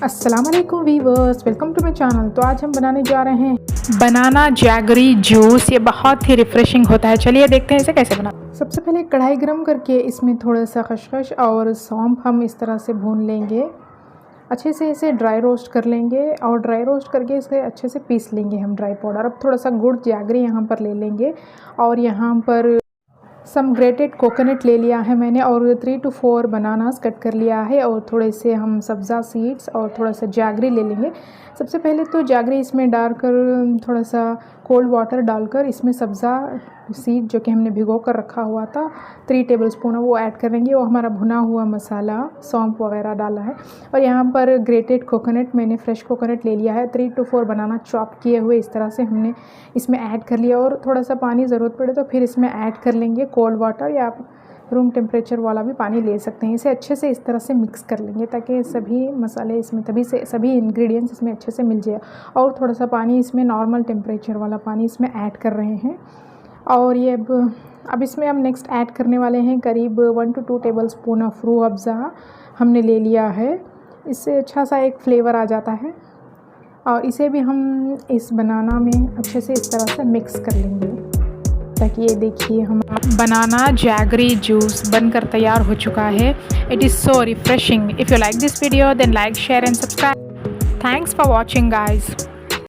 अस्सलाम वालेकुम viewers, welcome to my channel. तो आज हम बनाने जा रहे हैं बनाना जैगरी जूस। ये बहुत ही रिफ़्रेशिंग होता है। चलिए देखते हैं इसे कैसे बनाते। सबसे पहले कढ़ाई गरम करके इसमें थोड़ा सा खसखस और सौंफ हम इस तरह से भून लेंगे। अच्छे से इसे ड्राई रोस्ट कर लेंगे और ड्राई रोस्ट करके इसे अच्छे से पीस लेंगे हम ड्राई पाउडर। अब थोड़ा सा गुड़ जैगरी यहाँ पर ले लेंगे और यहाँ पर सम ग्रेटेड कोकोनट ले लिया है मैंने और 3 to 4 बनानास कट कर लिया है और थोड़े से हम सब्ज़ा सीड्स और थोड़ा सा जैगरी ले लेंगे। सबसे पहले तो जैगरी इसमें डालकर थोड़ा सा कोल्ड वाटर डालकर इसमें सब्ज़ा सीड जो कि हमने भिगो कर रखा हुआ था 3 टेबलस्पून वो ऐड करेंगे। वो हमारा भुना हुआ मसाला सौंफ वगैरह डाला है और यहाँ पर ग्रेटेड कोकोनट मैंने फ्रेश कोकोनट ले लिया है। 3 to 4 बनाना चॉप किए हुए इस तरह से हमने इसमें ऐड कर लिया और थोड़ा सा पानी ज़रूरत पड़े तो फिर इसमें ऐड कर लेंगे कोल्ड वाटर या आप रूम टेम्परेचर वाला भी पानी ले सकते हैं। इसे अच्छे से इस तरह से मिक्स कर लेंगे ताकि सभी मसाले इसमें सभी इंग्रेडिएंट्स इसमें अच्छे से मिल जाए। और थोड़ा सा पानी इसमें नॉर्मल टेम्परेचर वाला पानी इसमें ऐड कर रहे हैं और ये अब इसमें हम नेक्स्ट ऐड करने वाले हैं करीब 1 to 2 tablespoon of Rooh Afza हमने ले लिया है। इससे अच्छा सा एक फ्लेवर आ जाता है और इसे भी हम इस बनाना में अच्छे से इस तरह से मिक्स कर लेंगे ताकि ये देखिए हम बनाना जैगरी जूस बनकर तैयार हो चुका है। It is so refreshing. If you like this video then like share and subscribe. Thanks for watching guys.